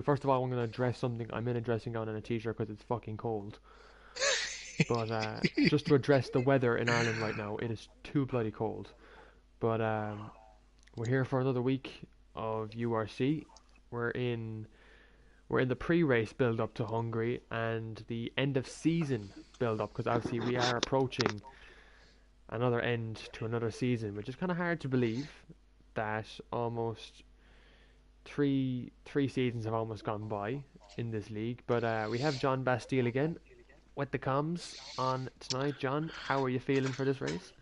First of all, I'm going to address something. I'm in a dressing gown and a t-shirt because it's fucking cold. But just to address the weather in Ireland right now, it is too bloody cold. But we're here for another week of URC. We're in we're in the pre-race build-up to Hungary and the end of season build-up because obviously we are approaching another end to another season, which is kind of hard to believe that almost three seasons have almost gone by in this league. But we have John Bastille again with the comms on tonight. John, how are you feeling for this race?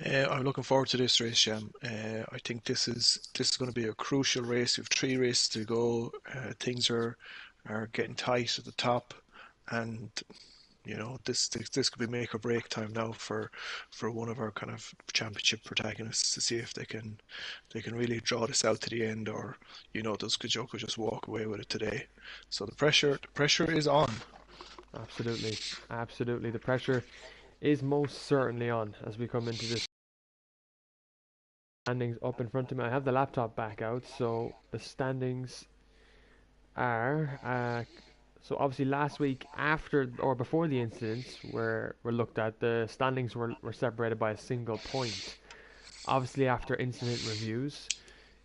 I'm looking forward to this race, Jam. I think this is going to be a crucial race. We've three races to go. Things are getting tight at the top, and this could be make or break time now for one of our kind of championship protagonists to see if they can really draw this out to the end, or does Kajoko just walk away with it today? So the pressure is on. Absolutely, absolutely. The pressure is most certainly on as we come into this standings up in front of me. I have the laptop back out, so the standings are so obviously last week after or before the incidents were looked at, the standings were separated by a single point. Obviously after incident reviews,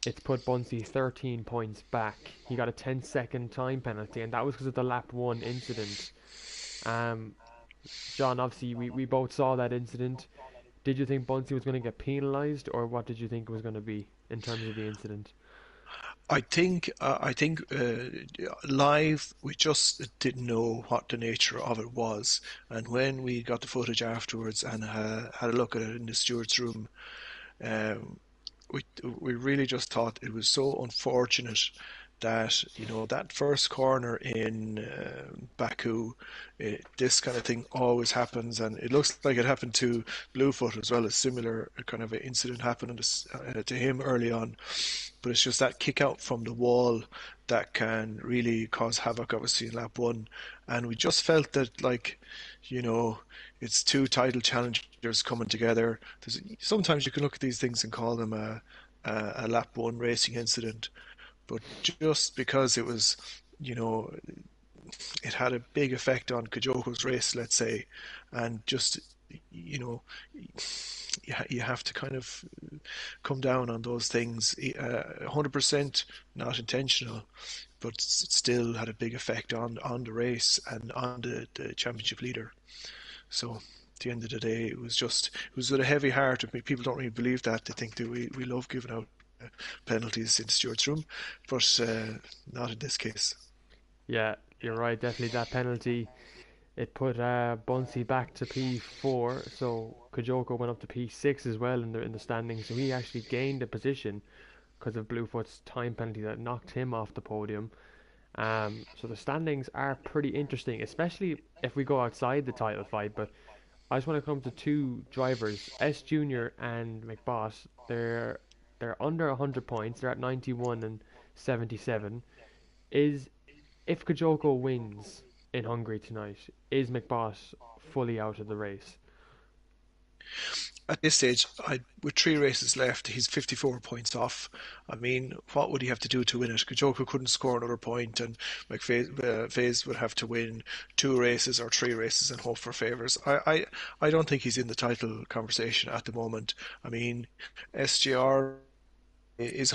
it's put Bunsey 13 points back. He got a 10-second time penalty, and that was because of the lap one incident. Um, John, obviously we both saw that incident. Did you think Bunsey was going to get penalised, or what did you think it was going to be in terms of the incident? I think live we just didn't know what the nature of it was, and when we got the footage afterwards and had a look at it in the stewards' room, um, we really just thought it was so unfortunate that that first corner in Baku, this kind of thing always happens, and it looks like it happened to Bluefoot as well. A similar kind of incident happened to him early on, but it's just that kick out from the wall that can really cause havoc, obviously in lap one, and we just felt that you know it's two title challengers coming together. Sometimes you can look at these things and call them a lap one racing incident, but just because it was, you know, it had a big effect on Kajoko's race, let's say, and just, you know, you have to kind of come down on those things. 100% not intentional, but it still had a big effect on the race and on the championship leader. So at the end of the day, it was with a heavy heart. I mean, people don't really believe that. They think that we love giving out penalties in Stewart's room, but not in this case. Yeah, you're right. Definitely that penalty. It put Bunsey back to P4, so Kajoko went up to P6 as well in the standings. So he actually gained a position because of Bluefoot's time penalty that knocked him off the podium. So the standings are pretty interesting, especially if we go outside the title fight. But I just want to come to two drivers, S Junior and McBoss. They're under 100 points. They're at 91 and 77. Is if Kajoko wins in Hungary tonight, is McBoss fully out of the race? At this stage, with three races left, he's 54 points off. I mean, what would he have to do to win it? Kajoko couldn't score another point, and McFaze would have to win two races or three races and hope for favours. I don't think he's in the title conversation at the moment. I mean, SGR is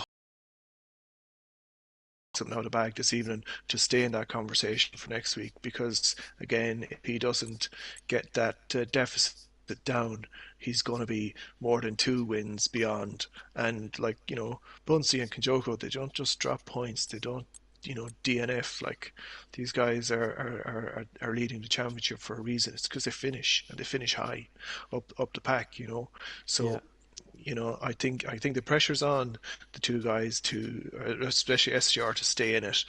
something out of the bag this evening to stay in that conversation for next week, because again, if he doesn't get that deficit down, he's going to be more than two wins beyond. And Bunsey and Kajoko, they don't just drop points. They don't DNF. Like, these guys are leading the championship for a reason. It's because they finish, and they finish high up the pack. Yeah, So I think the pressure's on the two guys to, especially SGR, to stay in it.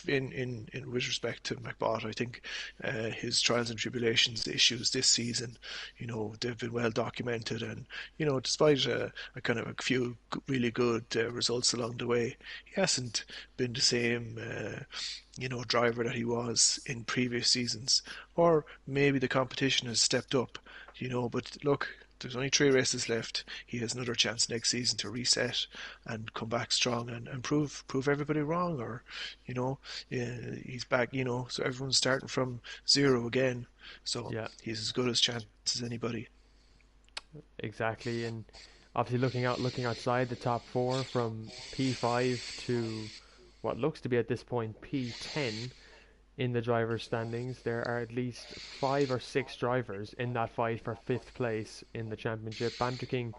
In with respect to McBot, I think his trials and tribulations issues this season, they've been well documented, and despite a kind of a few really good results along the way, he hasn't been the same. Driver that he was in previous seasons, or maybe the competition has stepped up. But look, there's only 3 races left. He has another chance next season to reset and come back strong and prove everybody wrong. Or, you know, he's back. So everyone's starting from zero again. So Yeah, he's as good as chance as anybody. exactly. And obviously looking outside the top four from P5 to what looks to be at this point P10 in the drivers' standings, there are at least 5 or 6 drivers in that fight for fifth place in the championship. Banter King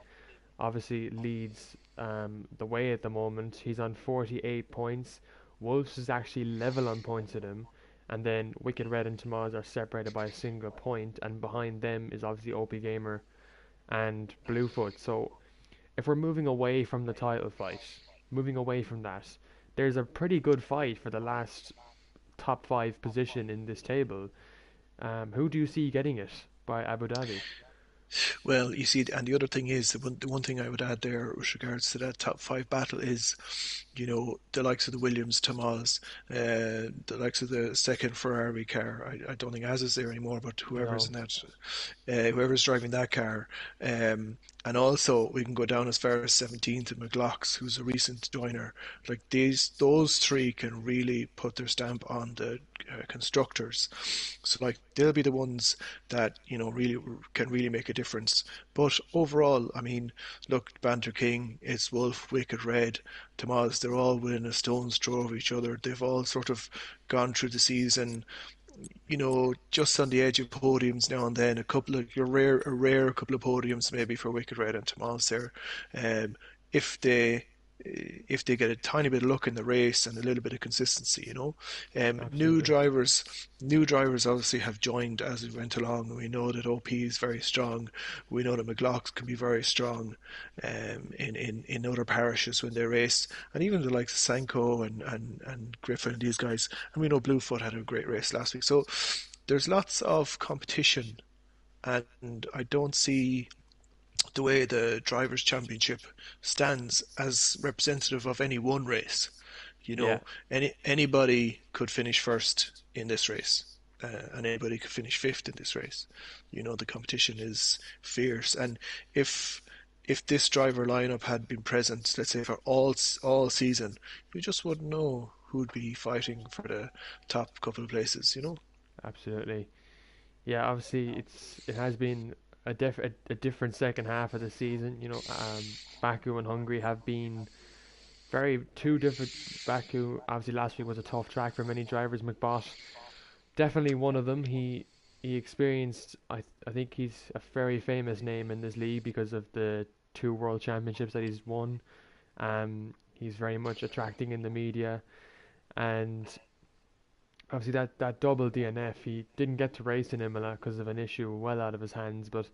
obviously leads the way at the moment. He's on 48 points. Wolves is actually level on points with him. And then Wicked Red and Tamaz are separated by a single point. And behind them is obviously OP Gamer and Bluefoot. So if we're moving away from the title fight, moving away from that, there's a pretty good fight for the last top 5 position in this table. Who do you see getting it by Abu Dhabi? Well, you see, and the other thing is, the one thing I would add there with regards to that top five battle is, the likes of the Williams, Tomas, the likes of the second Ferrari car. I don't think Az is there anymore, but whoever's No, in that, whoever's driving that car. And also, we can go down as far as 17th in McLaughlin, who's a recent joiner. Like those three can really put their stamp on the constructors. So like they'll be the ones that really can really make a difference. But overall, I mean, look, Banter King, it's Wolf, Wicked Red, Tomas. They're all within a stone's throw of each other. They've all sort of gone through the season just on the edge of podiums now and then. A couple of a rare couple of podiums maybe for Wicked Red and Tomas there. Um, if they if they get a tiny bit of luck in the race and a little bit of consistency, new absolutely. drivers obviously have joined as we went along, and we know that OP is very strong. We know that McLaughlin can be very strong in other parishes when they race, and even the likes of Sanko and Griffin and these guys. And we know Bluefoot had a great race last week, so there's lots of competition, and I don't see the way the Drivers' Championship stands as representative of any one race. You Yeah, know, anybody could finish first in this race, and anybody could finish fifth in this race. The competition is fierce, and if this driver lineup had been present, let's say for all season, you just wouldn't know who'd be fighting for the top couple of places. absolutely. Yeah, obviously it has been a different second half of the season. Baku and Hungary have been very two different. Baku obviously last week was a tough track for many drivers. McBot definitely one of them. He experienced. I think he's a very famous name in this league because of the 2 world championships that he's won. He's very much attracting in the media, and obviously that double DNF. He didn't get to race in Imola because of an issue well out of his hands, but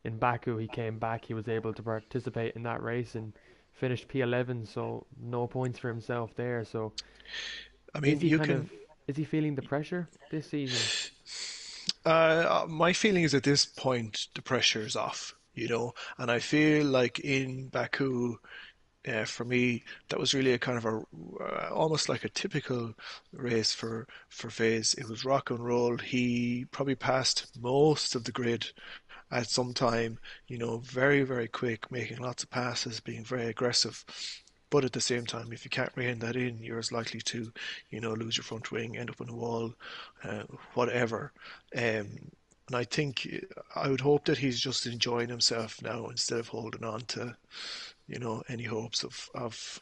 in Baku he came back. He was able to participate in that race and finished P11, so no points for himself there. So I is mean, he you kind can. of is he feeling the pressure this season? My feeling is at this point the pressure is off, and I feel like in Baku, for me, that was really a kind of almost like a typical race for Faze. It was rock and roll. He probably passed most of the grid at some time, very, very quick, making lots of passes, being very aggressive. But at the same time, if you can't rein that in, you're as likely to, lose your front wing, end up on a wall, uh, whatever. And I think I would hope that he's just enjoying himself now instead of holding on to, any hopes of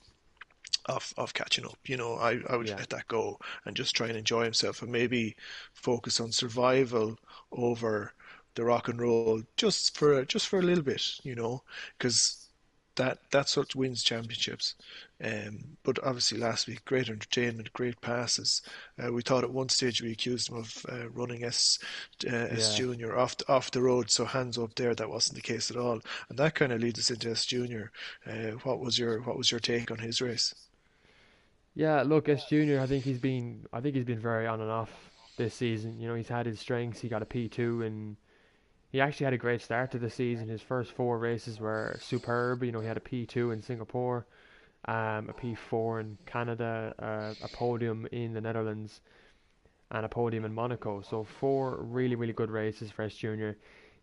catching up. I would Yeah, let that go and just try and enjoy himself and maybe focus on survival over the rock and roll just for a little bit, because that's what wins championships. But obviously last week, great entertainment, great passes. We thought at one stage we accused him of running S yeah, Junior off the road, so hands up there. That wasn't the case at all, and that kind of leads us into S Junior. What was your take on his race? yeah. Look, S Junior. I think he's been very on and off this season. He's had his strengths. He got a P2 and he actually had a great start to the season. His first 4 races were superb. He had a P2 in Singapore, a P4 in Canada, a podium in the Netherlands, and a podium in Monaco. So 4 really, really good races for S Junior.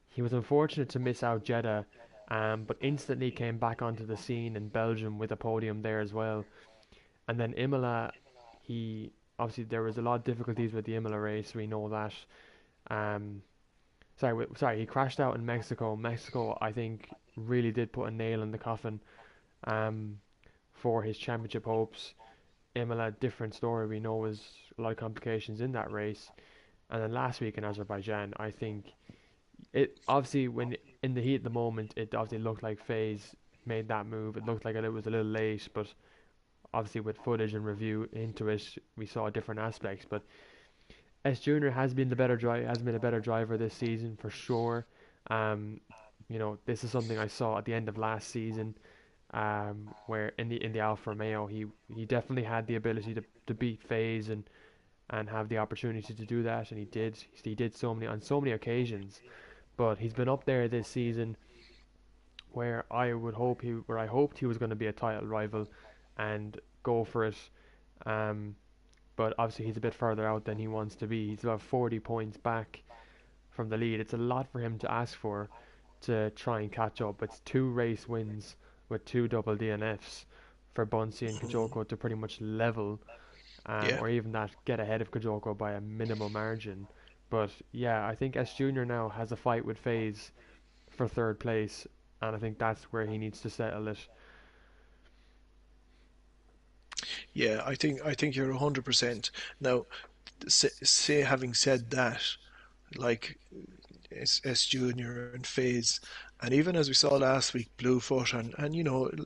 he was unfortunate to miss out Jeddah, but instantly came back onto the scene in Belgium with a podium there as well. And then Imola, he obviously there was a lot of difficulties with the Imola race. We know that. Um, sorry, he crashed out in Mexico. Mexico, I think, really did put a nail in the coffin um, for his championship hopes. Imola, different story. We know was a lot of complications in that race. And then last week in Azerbaijan, I think it obviously when in the heat of the moment, it obviously looked like FaZe made that move. It looked like it was a little late, but obviously with footage and review into it, we saw different aspects. But S Junior has been the better driver, has been a better driver this season for sure. Um, this is something I saw at the end of last season, where in the Alfa Romeo, he definitely had the ability to beat FaZe and have the opportunity to do that, and he did. He did so many on so many occasions. But he's been up there this season where I hoped he was going to be a title rival and go for it. Um, but obviously he's a bit further out than he wants to be. He's about 40 points back from the lead. It's a lot for him to ask for to try and catch up. It's two race wins with two double DNFs for Bunsi and Mhm. Kajoko to pretty much level, Yeah, or even that get ahead of Kajoko by a minimal margin. But yeah, I think S Junior now has a fight with FaZe for third place, and I think that's where he needs to settle it. yeah. I think you're 100%. Now, say having said that, like S Junior and FaZe, and even as we saw last week, Bluefoot and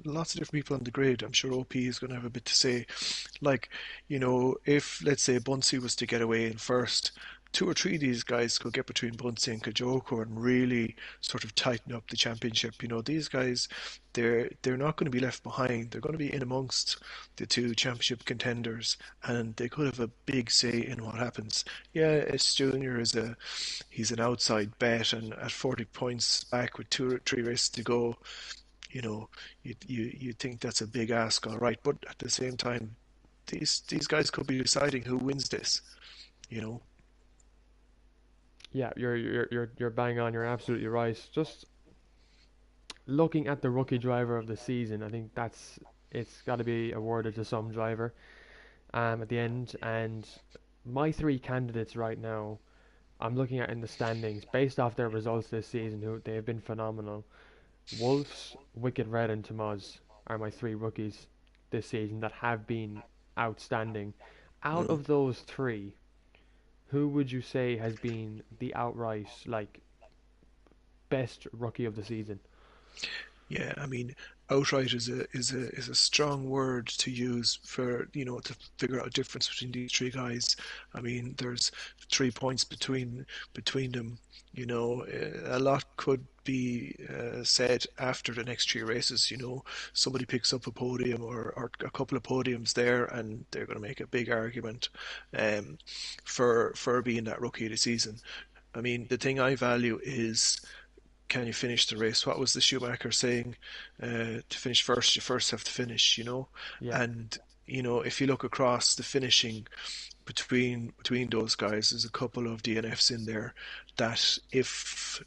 lots of different people on the grid. I'm sure OP is going to have a bit to say. Like, if let's say Bunsey was to get away in first, two or three of these guys could get between Bunsey and Kajoko and really sort of tighten up the championship. These guys, they're not going to be left behind. They're going to be in amongst the two championship contenders, and they could have a big say in what happens. Yeah, S Junior he's an outside bet, and at 40 points back with two or three races to go, you know, you think that's a big ask, all right. But at the same time, these guys could be deciding who wins this. You know, Yeah, you're bang on. You're absolutely right. Just looking at the rookie driver of the season, I think it's got to be awarded to some driver at the end. And my three candidates right now, I'm looking at in the standings based off their results this season. Who they have been phenomenal. Wolves, Wicked Red, and Tamaz are my three rookies this season that have been outstanding. Out mm, of those three, who would you say has been the outright best rookie of the season? yeah. I mean, outright is a strong word to use for to figure out a difference between these three guys. I mean, there's 3 points between them. A lot could be said after the next three races. Somebody picks up a podium or a couple of podiums there, and they're going to make a big argument um, for being that rookie of the season. I mean, the thing I value is, can you finish the race? What was the Schumacher saying? To finish first, you first have to finish. Yeah, And if you look across the finishing between those guys, there's a couple of DNFs in there that if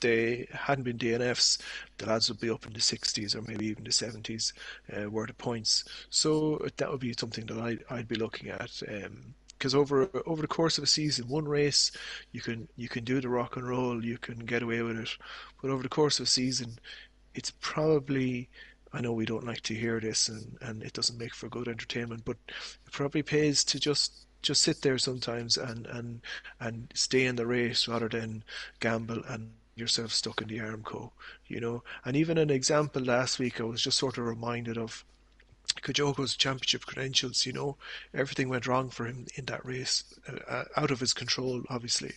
they hadn't been DNFs, the lads would be up in the 60s or maybe even the 70s worth of points. So that would be something that I'd be looking at. Because over the course of a season, one race you can do the rock and roll, you can get away with it, but over the course of a season, it's probably, I know we don't like to hear this, and it doesn't make for good entertainment, but it probably pays to just sit there sometimes and stay in the race rather than gamble and yourself stuck in the Armco. And even an example last week, I was just sort of reminded of Kajoko's championship credentials. Everything went wrong for him in that race, out of his control, obviously.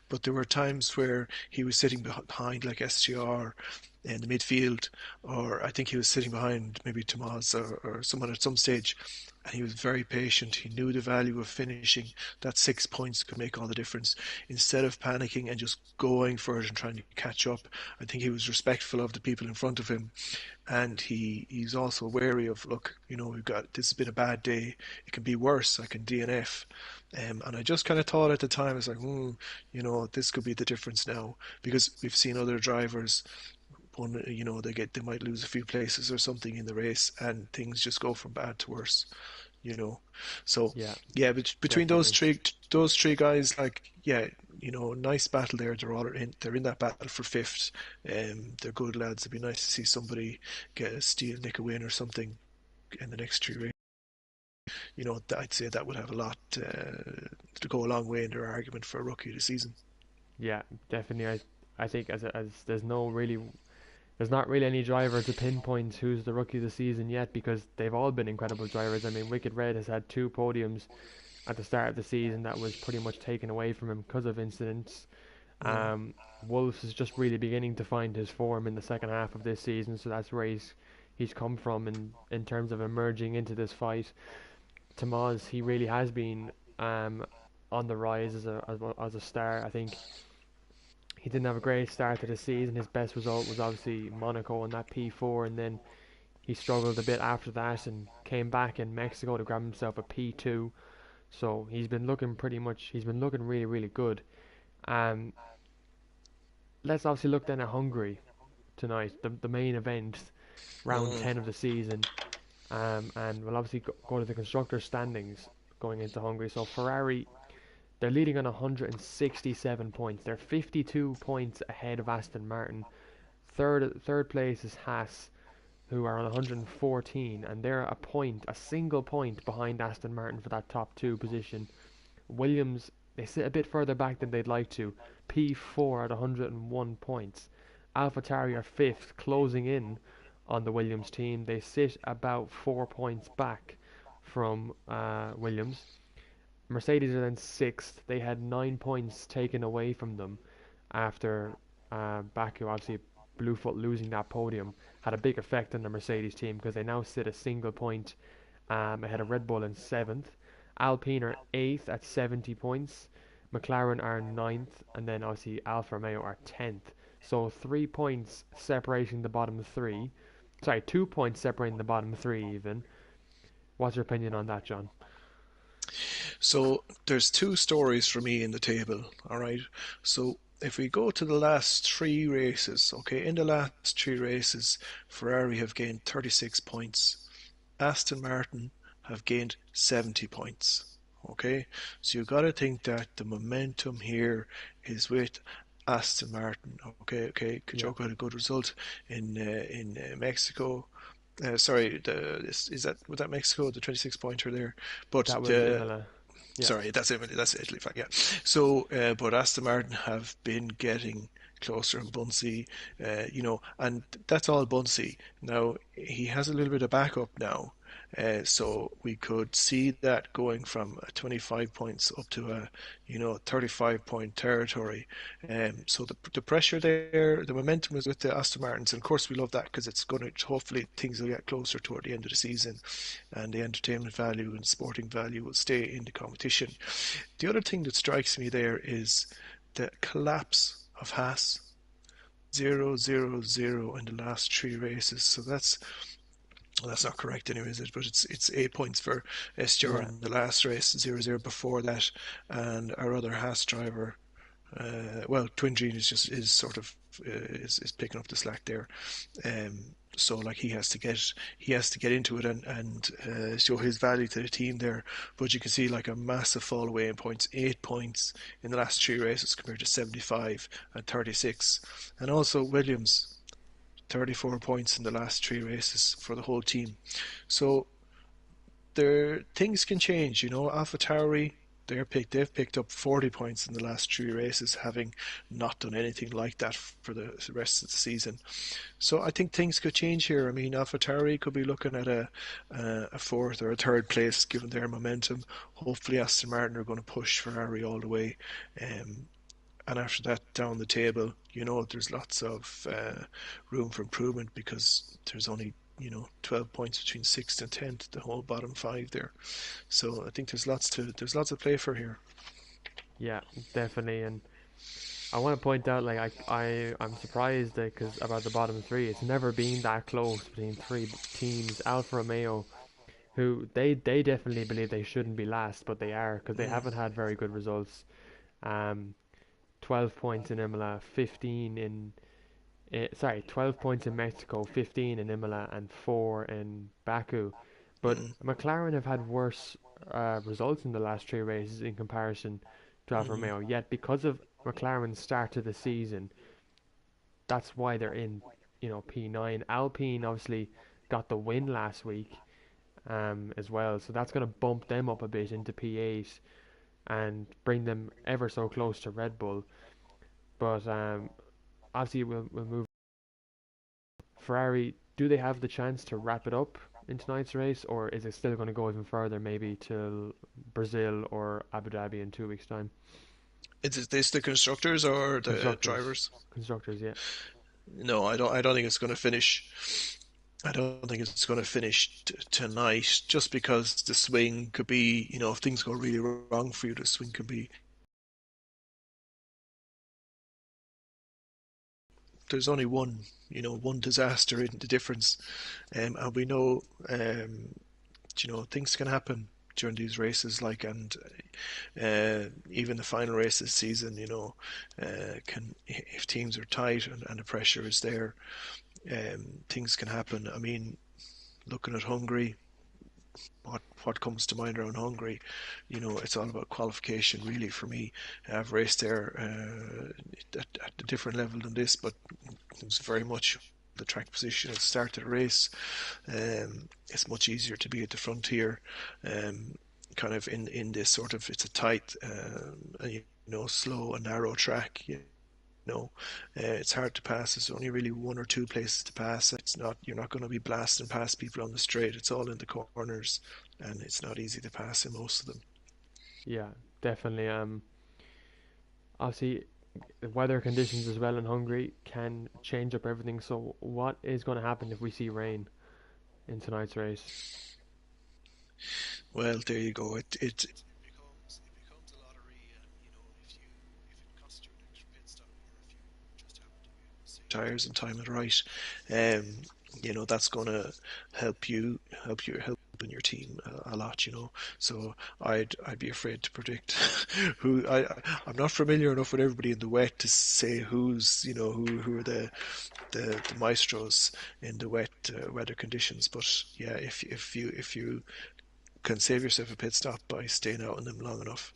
But there were times where he was sitting behind, like SGR in the midfield, or I think he was sitting behind maybe Tomas or someone at some stage. and he was very patient. He knew the value of finishing. That 6 points could make all the difference. Instead of panicking and just going for it and trying to catch up, I think he was respectful of the people in front of him, and he's also wary of, look, we've got, this has been a bad day. It can be worse. I can DNF. And I just kind of thought at the time, it's like, this could be the difference now, because we've seen other drivers, one, they might lose a few places or something in the race, and things just go from bad to worse. you know. So Yeah, yeah, between definitely. those three guys, like yeah, nice battle there. They're in that battle for fifth. They're good lads. It'd be nice to see somebody get a steal, nick a win or something in the next three races. I'd say that would have a lot to go a long way in their argument for a rookie of the season. Yeah, definitely. I think as there's not really any driver to pinpoint who's the rookie of the season yet because they've all been incredible drivers. I mean, Wicked Red has had two podiums at the start of the season that was pretty much taken away from him because of incidents. Mm. Wolves is just really beginning to find his form in the second half of this season, so that's where he's come from in terms of emerging into this fight. Tamaz, he really has been on the rise as a star. I think he didn't have a great start to the season. His best result was obviously Monaco in that P4, and then he struggled a bit after that and came back in Mexico to grab himself a P2. So he's been looking really, really good. Um, let's obviously look then at Hungary tonight, the main event, round Mm. 10 of the season. And we'll obviously go to the constructors' standings going into Hungary. So Ferrari, they're leading on 167 points. They're 52 points ahead of Aston Martin. Third place is Haas, who are on 114, and they're a single point behind Aston Martin for that top two position. Williams, they sit a bit further back than they'd like to. P4 at 101 points. AlphaTauri are fifth, closing in on the Williams team. They sit about 4 points back from Williams. Mercedes are then sixth. They had 9 points taken away from them after Baku, obviously Bluefoot losing that podium, had a big effect on the Mercedes team because they now sit a single point ahead of Red Bull in seventh. Alpine are eighth at 70 points. McLaren are ninth, and then obviously Alfa Romeo are 10th. So 3 points separating the bottom three. Sorry, 2 points separating the bottom three even. What's your opinion on that, John? So there's two stories for me in the table. All right. So if we go to the last three races, okay, in the last three races, Ferrari have gained 36 points. Aston Martin have gained 70 points. Okay, so you've got to think that the momentum here is with Aston Martin. Okay, okay. Yeah, Kajoko had a good result in Mexico. Sorry, is that was that Mexico, the 26 pointer there? But that was Imola. Yeah, sorry, that's Italy. Yeah. So, but Aston Martin have been getting closer and Bunsey, and that's all Bunsey. Now he has a little bit of backup now, so we could see that going from 25 points up to a 35-point territory. So the pressure there, the momentum is with the Aston Martins, and of course we love that because it's going to hopefully things will get closer toward the end of the season, and the entertainment value and sporting value will stay in the competition. The other thing that strikes me there is the collapse of Haas. 0-0-0 in the last three races. So that's not correct anyway, is it? But it's 8 points for SGR yeah, in the last race, 0-0 before that, and our other Haas driver, Twin Gene is sort of is picking up the slack there. So like he has to get into it and show his value to the team there. But you can see like a massive fall away in points, 8 points in the last three races compared to 75 and 36, and also Williams 34 points in the last three races for the whole team. So there things can change. AlphaTauri they've picked up 40 points in the last three races, having not done anything like that for the rest of the season. So I think things could change here. I mean, AlphaTauri could be looking at a fourth or a third place given their momentum. Hopefully, Aston Martin are going to push Ferrari all the way. Um, and after that, down the table, there's lots of room for improvement because there's only 12 points between sixth and 10th, the whole bottom five there. So I think there's lots to play for here. Yeah, definitely. And I want to point out, like I'm surprised because about the bottom three, it's never been that close between three teams. Alfa Romeo, who they definitely believe they shouldn't be last, but they are because they Mm, haven't had very good results. Um, 12 points in Imola, 15 in 12 points in Mexico, 15 in Imola, and 4 in Baku. But mm, McLaren have had worse results in the last three races in comparison to Alfa mm, Romeo. Yet, because of McLaren's start to the season, that's why they're in, P9. Alpine obviously got the win last week, as well, so that's going to bump them up a bit into P8 and bring them ever so close to Red Bull. But obviously, we'll move. Ferrari, do they have the chance to wrap it up in tonight's race, or is it still going to go even further, maybe till Brazil or Abu Dhabi in 2 weeks' time? is this the constructors or the Constructors, drivers? constructors, yeah, No, I don't think it's going to finish. I don't think it's going to finish tonight, just because the swing could be, if things go really wrong for you, the swing could be. There's only one disaster in the difference, and we know, things can happen during these races, like, and even the final race this season, can, if teams are tight and the pressure is there, things can happen. I mean, looking at Hungary, what comes to mind around Hungary, it's all about qualification really for me. I've raced there at a different level than this, but it was very much the track position at the start of the race. It's much easier to be at the frontier, kind of in this sort of, it's a tight, slow and narrow track. It's hard to pass. There's only really one or two places to pass. You're not going to be blasting past people on the straight. It's all in the corners, and it's not easy to pass in most of them. yeah, definitely. Obviously, the weather conditions as well in Hungary can change up everything. So, what is going to happen if we see rain in tonight's race? Well, there you go. It becomes a lottery, and if it costs you an extra pit stop, or if you just happen to be able to save tires and time it right, um, that's going to helping your team a lot. So I'd be afraid to predict who. I'm not familiar enough with everybody in the wet to say who are the maestros in the wet weather conditions. But yeah, if you can save yourself a pit stop by staying out in them long enough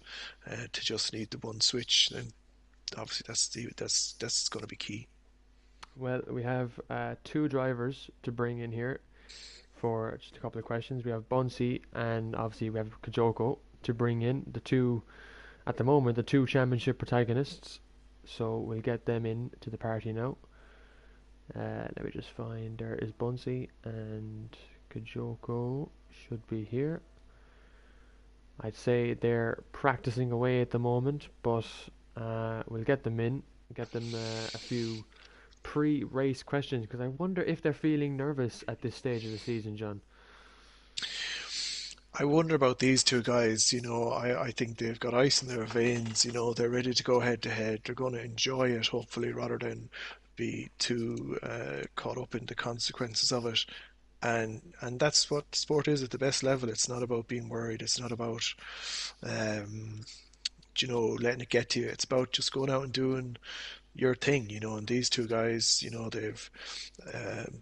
to just need the one switch, then obviously that's going to be key. Well, we have two drivers to bring in here for just a couple of questions. We have Bonsi and obviously we have Kajoko to bring in the two, at the moment, the two championship protagonists. So we'll get them in to the party now. Let me just find, there is Bonsi and Kajoko should be here. I'd say they're practicing away at the moment, but we'll get them in, get them a few pre-race questions because I wonder if they're feeling nervous at this stage of the season, John. I wonder about these two guys. I think they've got ice in their veins. They're ready to go head to head. They're going to enjoy it, hopefully, rather than be too caught up in the consequences of it. And that's what sport is at the best level. It's not about being worried. It's not about um, letting it get to you. It's about just going out and doing your thing. And these two guys, they've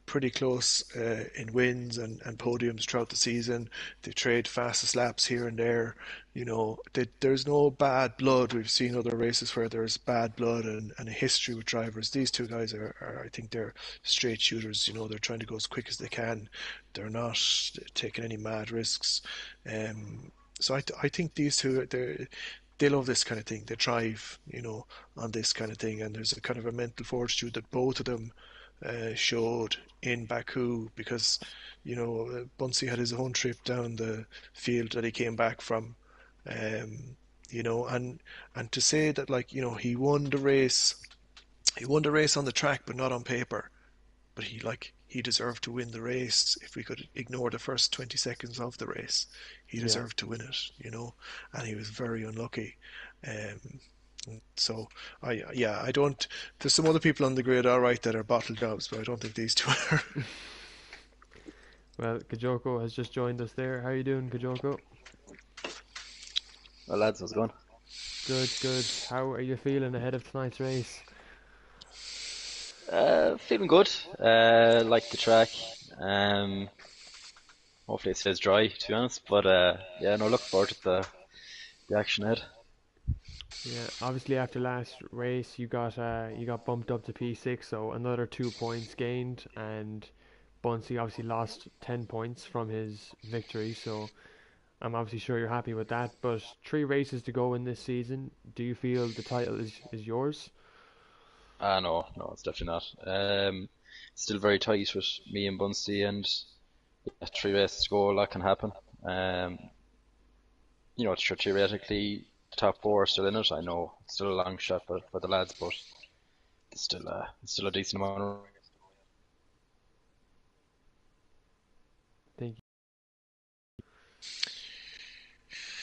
pretty close in wins and podiums throughout the season. They trade fastest laps here and there. There's no bad blood. We've seen other races where there's bad blood and a history with drivers. These two guys I think they're straight shooters. They're trying to go as quick as they can. They're not taking any mad risks. So I think these two, they love this kind of thing. They thrive, on this kind of thing. And there's a kind of a mental fortitude that both of them showed in Baku, because Buncy had his own trip down the field that he came back from, um, and to say that, like, he won the race on the track, but not on paper. But he he deserved to win the race. If we could ignore the first 20 seconds of the race, he Yeah. deserved to win it, and he was very unlucky. Um, so I don't. There's some other people on the grid, all right, that are bottle jobs, but I don't think these two are. Well, Kajoko has just joined us there. How you doing, Kajoko? Well, lads, how's it going? Good, good. How are you feeling ahead of tonight's race? Feeling good. Like the track. Um, Hopefully it stays dry, to be honest. But yeah, no, look forward to the action ahead. Yeah, obviously after last race you got bumped up to P6, so another 2 points gained, and Bunsey obviously lost 10 points from his victory, so I'm obviously sure you're happy with that. But 3 races to go in this season. Do you feel the title is yours? No, no, it's definitely not. Still very tight with me and Bunsey, and yeah, 3 races to go, a lot can happen. Um, sure, theoretically, the top four are still in it. I know it's still a long shot for the lads, but it's still a decent amount of Thank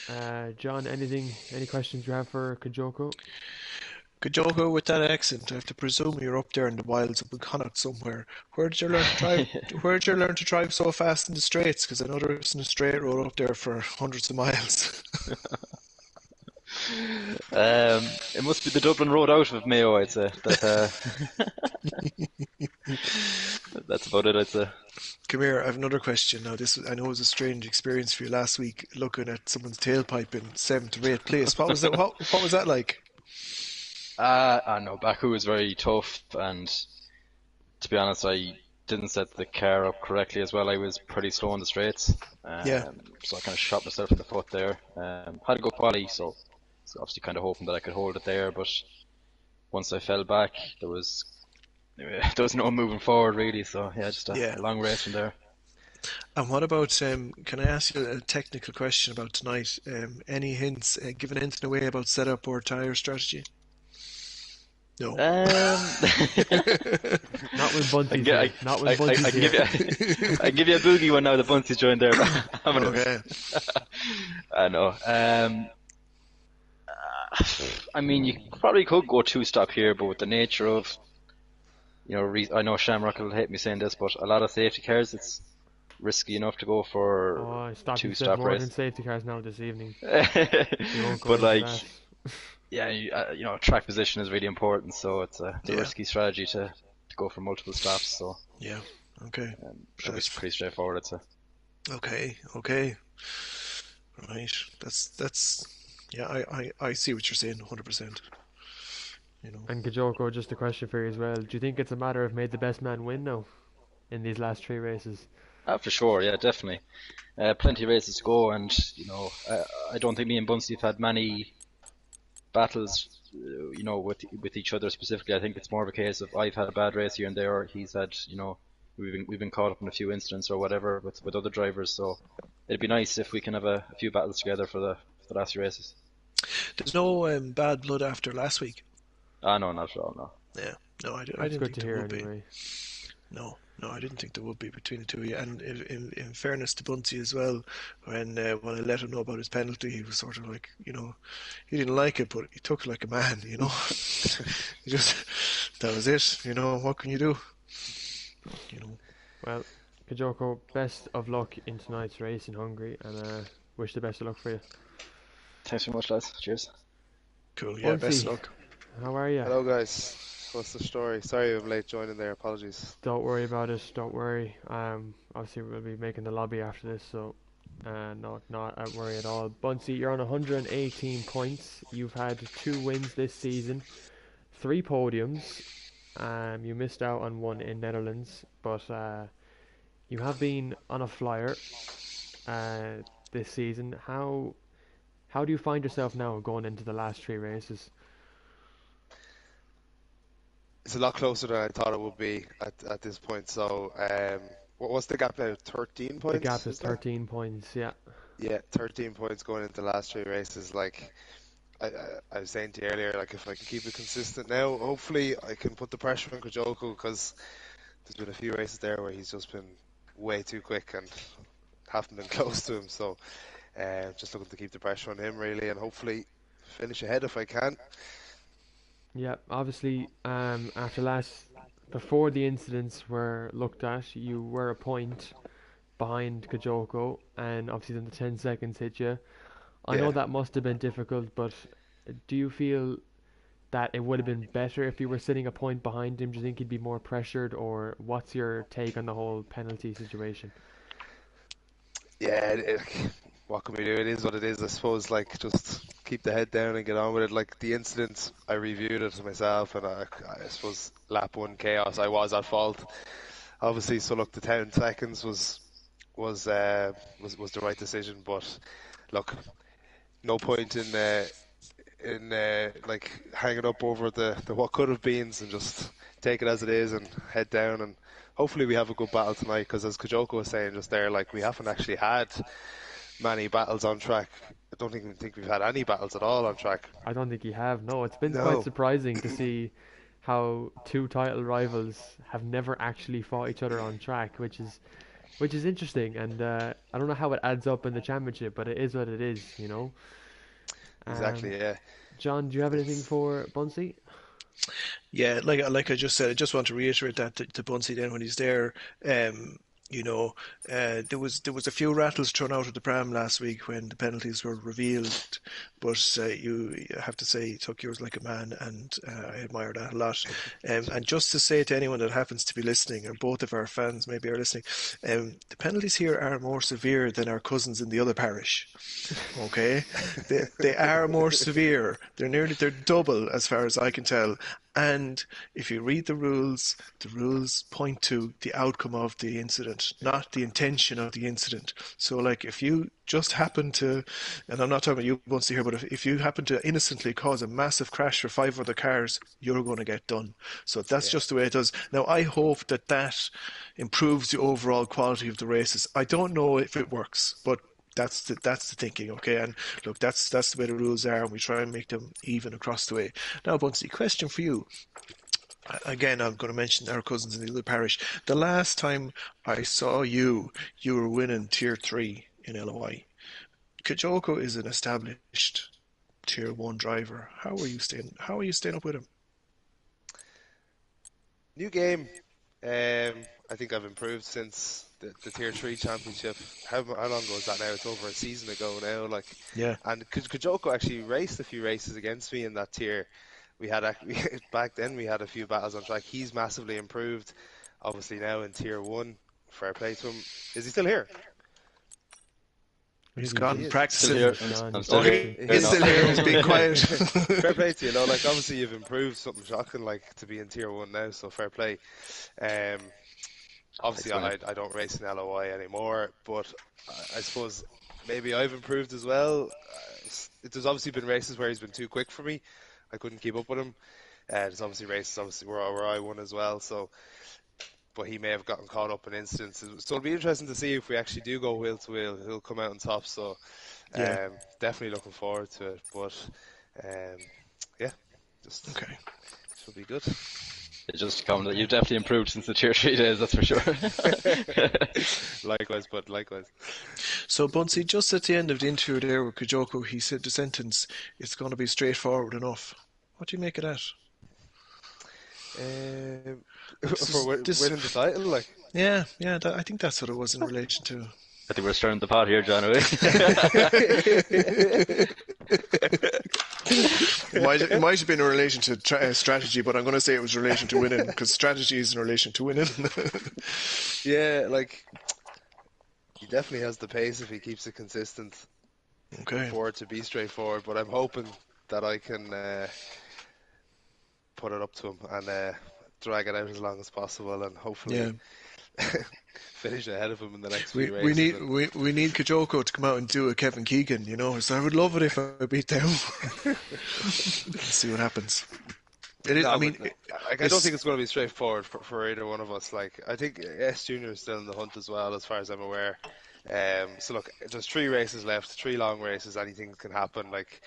you. John, any questions you have for Kajoko? Kajoko, with that accent, I have to presume you're up there in the wilds of Connacht somewhere. Where did you learn to drive? Where did you learn to drive so fast in the straights? Because I know there isn't a straight road up there for hundreds of miles. It must be the Dublin road out of Mayo, I'd say. That's about it, I'd say. Come here, I have another question. Now, this I know was a strange experience for you last week, looking at someone's tailpipe in seventh or eighth place. What was that? What was that like? I know Baku was very tough, and to be honest, I didn't set the car up correctly as well. I was pretty slow on the straights, Yeah, so I kind of shot myself in the foot there. Had a good quality, so obviously kind of hoping that I could hold it there. But once I fell back, there was no moving forward really. So yeah, just yeah. a long race from there. And what about? Can I ask you a technical question about tonight? Any hints, given anything away about setup or tire strategy? No. Um, Not when I can Bunsey's get, here. Not when I Bunsey's can give here. you I can give you a boogie one now that Bunty's joined there. But Okay. I know. I mean, you probably could go two stop here, but with the nature of, I know Shamrock will hate me saying this, but a lot of safety cars, it's risky enough to go for Oh, I stopped you two said stop more than race. safety cars now this evening. We won't go But into like, that. yeah, track position is really important, so it's a Yeah. risky strategy to go for multiple stops. So Yeah. Okay. should be That's pretty straightforward, I'd say. okay. Okay. Right. That's. Yeah. I see what you're saying. 100%. You know. And Kajoko, just a question for you as well. Do you think it's a matter of made the best man win now in these last 3 races? For sure, yeah, definitely. Plenty of races to go, and I don't think me and Bunsey have had many battles, with each other specifically. I think it's more of a case of I've had a bad race here and there, or he's had, we've been caught up in a few incidents or whatever with other drivers. So it'd be nice if we can have a few battles together for the last few races. There's no bad blood after last week. Ah, no, not at all, no. Yeah. No, I That's didn't good think to there hear would be. anyway. No, no, I didn't think there would be between the two of you. And in fairness to Bunsey as well, when I let him know about his penalty, he was sort of like, he didn't like it, but he took it like a man. He just that was it. What can you do? You know. Well, Kajoko, best of luck in tonight's race in Hungary, and wish the best of luck for you. Thanks very much, lads. Cheers. Cool. Yeah. Best Bunsey, of luck. how are you? Hello guys, what's the story? Sorry I'm late joining there, apologies. Don't worry about it. Don't worry. Obviously we'll be making the lobby after this, so no, not a worry at all. Bunsey, you're on 118 points. You've had 2 wins this season, 3 podiums. You missed out on one in Netherlands, but you have been on a flyer this season. How do you find yourself now going into the last 3 races? It's a lot closer than I thought it would be at this point. So, what's the gap now? 13 The gap points, is is there? 13 points. Yeah. Yeah, 13 points going into the last 3 races. Like I was saying to you earlier, like if I can keep it consistent now, hopefully I can put the pressure on Kajoko because there's been a few races there where he's just been way too quick and haven't been close to him. So just looking to keep the pressure on him really, and hopefully finish ahead if I can. Yeah, obviously, before the incidents were looked at, you were a point behind Kajoko, and obviously then the 10 seconds hit you. I know Yeah. that must have been difficult, but do you feel that it would have been better if you were sitting a point behind him? Do you think he'd be more pressured, or what's your take on the whole penalty situation? Yeah, what can we do? It is what it is. I suppose, like, just keep the head down and get on with it. Like, the incident, I reviewed it myself, and I suppose lap one chaos, I was at fault, obviously. So look, the 10 seconds was the right decision. But look, no point in like hanging up over the what could have beens, and just take it as it is and head down. And hopefully we have a good battle tonight, because as Kajoko was saying just there, like, we haven't actually had many battles on track. I don't even think we've had any battles at all on track. I don't think you have. No, it's been quite No, surprising to see how two title rivals have never actually fought each other on track, which is interesting, and I don't know how it adds up in the championship, but it is what it is, you know. Um, exactly, yeah. John, do you have anything It's for Bunsey? Yeah, like I just said, I just want to reiterate that to Bunsey then when he's there. You know, there was a few rattles thrown out of the pram last week when the penalties were revealed, but you have to say he took yours like a man, and I admire that a lot. And just to say to anyone that happens to be listening, or both of our fans maybe are listening, the penalties here are more severe than our cousins in the other parish. Okay, they are more severe. They're double as far as I can tell. And if you read the rules point to the outcome of the incident, not the intention of the incident. So, like, if you just happen to, and I'm not talking about you once here, but if you happen to innocently cause a massive crash for five other cars, you're going to get done. So that's yeah, just the way it does. Now, I hope that improves the overall quality of the races. I don't know if it works, but that's the thinking, okay? And look, that's the way the rules are, and we try and make them even across the way. Now, Bunsey, question for you. Again, I'm going to mention our cousins in the other parish. The last time I saw you, you were winning Tier 3 in LOI. Kajoko is an established Tier 1 driver. How are you staying up with him? new game. I think I've improved since the Tier 3 championship. How long ago was that now? It's over a season ago now. Like, Yeah. and Kajoko actually raced a few races against me in that tier. We had back then we had a few battles on track. He's massively improved, obviously now in Tier 1. Fair play to him. Is he still here? I He's think gone He is. Still practicing. here. he's gone. I'm He's still Oh, here practicing. he's now. still here. He's being quiet. Fair play to you. Like, obviously you've improved something shocking, like, to be in Tier 1 now, so fair play. Um, Thanks, Obviously man. I don't race in LOI anymore, but I suppose maybe I've improved as well. There's obviously been races where he's been too quick for me. I couldn't keep up with him. There's obviously races where I won as well. So, but he may have gotten caught up in incidents. So it'll be interesting to see if we actually do go wheel to wheel, who'll come out on top. So, Yeah. definitely looking forward to it. But um, yeah, just Okay. should be good. It just come that you've definitely improved since the tier 3 days, that's for sure. Likewise, but likewise. So, Bunsey, just at the end of the interview there with Kajoko, he said the sentence, "It's going to be straightforward enough." What do you make of that? Um, This for is this. winning the title, like. Yeah. I think that's what it was in relation to. I think we're stirring the pot here, John. Are we? It might have been in relation to strategy, but I'm going to say it was in relation to winning because strategy is in relation to winning. Yeah, like, he definitely has the pace if he keeps it consistent Okay. for it to be straightforward. But I'm hoping that I can put it up to him and drag it out as long as possible, and hopefully Yeah. finish ahead of him in the next We few we races. need And we need Kajoko to come out and do a Kevin Keegan, So I would love it if I beat them. Let's see what happens. It is. I no, mean, but like, I don't it's think it's going to be straightforward for either one of us. Like, I think S Junior is still in the hunt as well, as far as I'm aware. So look, there's 3 races left, 3 long races. Anything can happen. Like,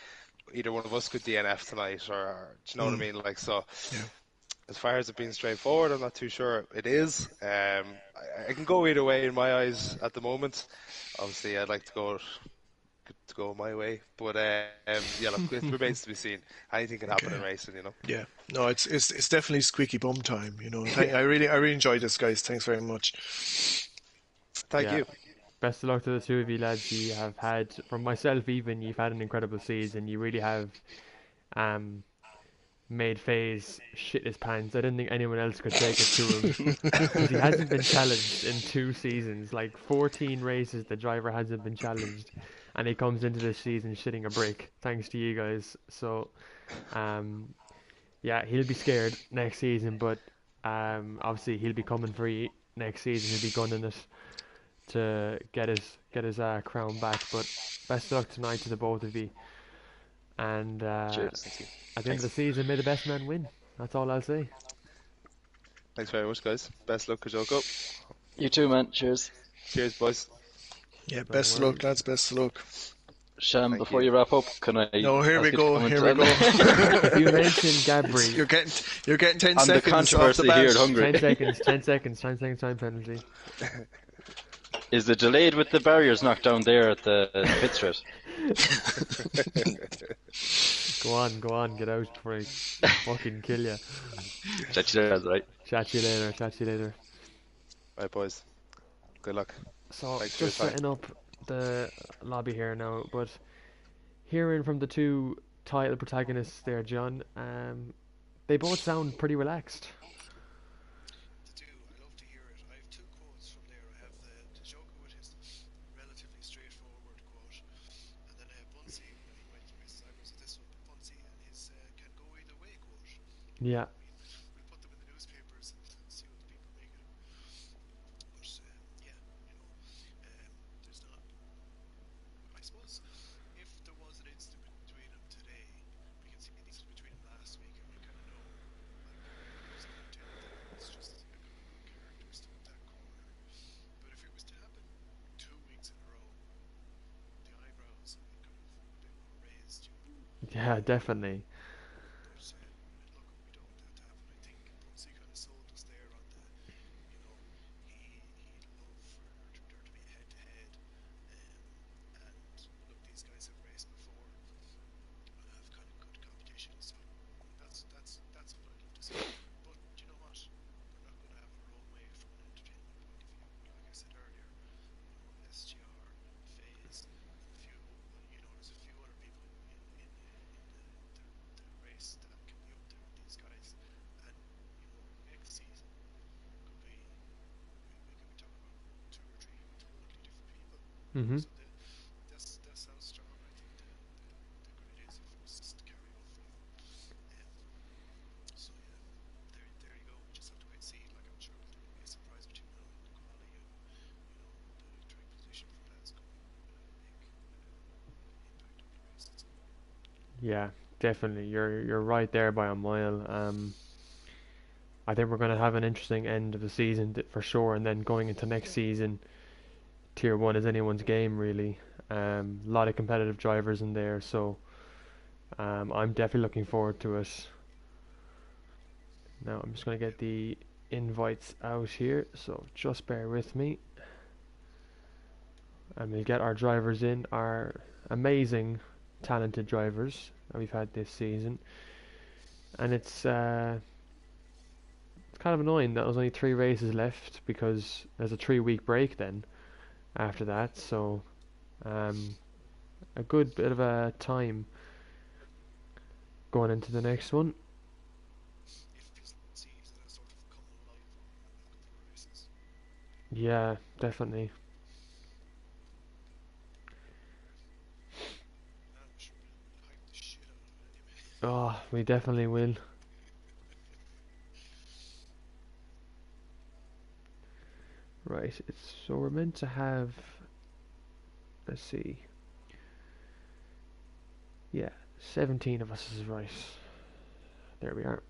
either one of us could DNF tonight, or do you know what I mean? Like, so yeah. as far as it being straightforward, I'm not too sure it is. I can go either way in my eyes at the moment. Obviously, I'd like to go my way, but yeah, look, it remains to be seen. Anything can happen Okay. in racing, you know. Yeah. No, it's definitely squeaky bum time. I really enjoyed this, guys. Thanks very much. Thank Yeah. you. Best of luck to the two of you lads. You have had, from myself even, you've had an incredible season. You really have um made FaZe shit his pants. I didn't think anyone else could take it to him because he hasn't been challenged in 2 seasons. Like 14 races, the driver hasn't been challenged, and he comes into this season shitting a brick. Thanks to you guys. So, um, yeah, he'll be scared next season, but obviously he'll be coming for you next season. He'll be gunning it to get his crown back. But best of luck tonight to the both of you. And Cheers. Thank you. at the end of the Thanks. season, may the best man win. That's all I'll say. Thanks very much, guys. Best luck, Kajoko. You too, man. Cheers. Cheers, boys. Yeah, No best of luck, worries. lads. Best of luck. Sham, Thank before you. you wrap up, can I No, here we ask you to go. comment Here we on, go. If you mention It's- Gabri, you're getting 10 on the seconds off the controversy here bat. at Hungary? 10 seconds, 10 seconds, 10 seconds time penalty. Is it delayed with the barriers knocked down there at the pit straight? Go on, get out before I fucking kill you. Chat you there, right? Chat you later, chat you later. Right, boys. Good luck. So, Thanks for your just time. setting up the lobby here now, but hearing from the two title protagonists there, John, they both sound pretty relaxed. Do. I love to hear it. I have two quotes from there. I have the Joker with his relatively straightforward quote, and then I have Bunsey when he went to race eyebrows with this one. But Bunsey and his can go either way quote. Yeah, We'll put them in the newspapers and see what the people make of them. But yeah, there's not. I suppose if there was an incident between them today, we can see an incident between them last week, and we kind of know, like, there's no telling that it's just a couple of characters to that corner. But if it was to happen 2 weeks in a row, the eyebrows would be kind of a bit more raised, you know. yeah, definitely. But look, we don't want that to happen. I think Bunsey kind of sold us there on the, he'd love for there to be a head-to-head. And look, these guys have raced before and have kind of good competition. So that's what I'd love to see. But you know what? They're not going to have their own way from an entertainment point of view. Like I said earlier, SGR, FaZe, and a few, there's a few other people in the race that can be up there with these guys. And next season could be we could be talking about 2 or 3 totally different people. Mhm. So that's how strong I think the grid is if it was to carry on for them. So yeah, there you go. We just have to wait and see. Like I'm sure there'll be a surprise between now and the quality, and the track position for that is going to have a big impact on the race. So Yeah, definitely. You're right there by a mile. I think we're going to have an interesting end of the season for sure, and then going into next season, Tier 1 is anyone's game really. A lot of competitive drivers in there, so I'm definitely looking forward to it. Now I'm just going to get the invites out here, so just bear with me. And we'll get our drivers in, our amazing, talented drivers that we've had this season. And it's kind of annoying that there's only 3 races left because there's a 3-week break then after that. So a good bit of a time going into the next one. if this season has sort of come alive over a couple of races. Yeah, definitely. I'm sure we'll hype the shit out of it anyway. Oh, we definitely will. Right, so we're meant to have, let's see, yeah, 17 of us is right. There we are.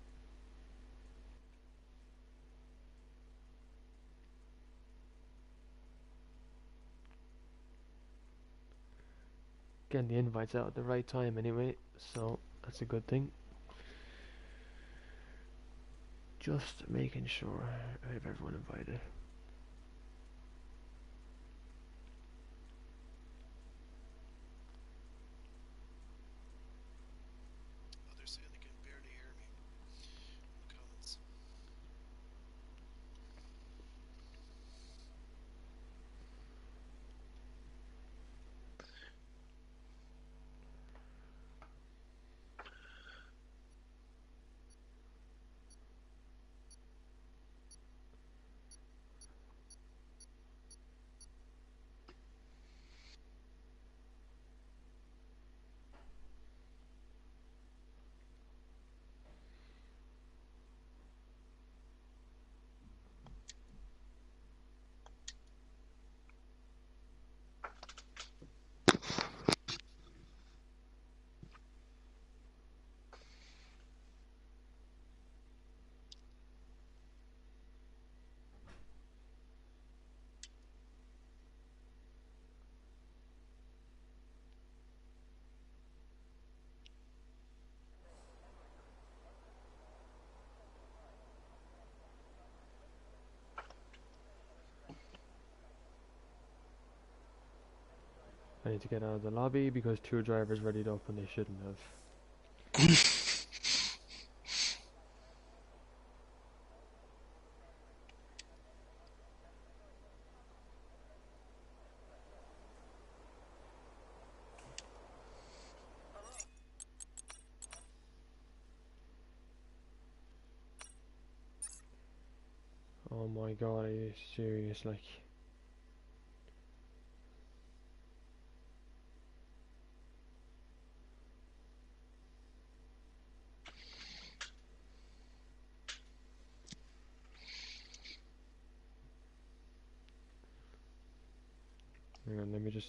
Getting the invites out at the right time anyway, so that's a good thing. Just making sure I have everyone invited. Oh, they're saying they can barely hear me in the comments. I need to get out of the lobby because 2 drivers readied up when they shouldn't have. Oh my god, are you serious? Like, hang on, let me just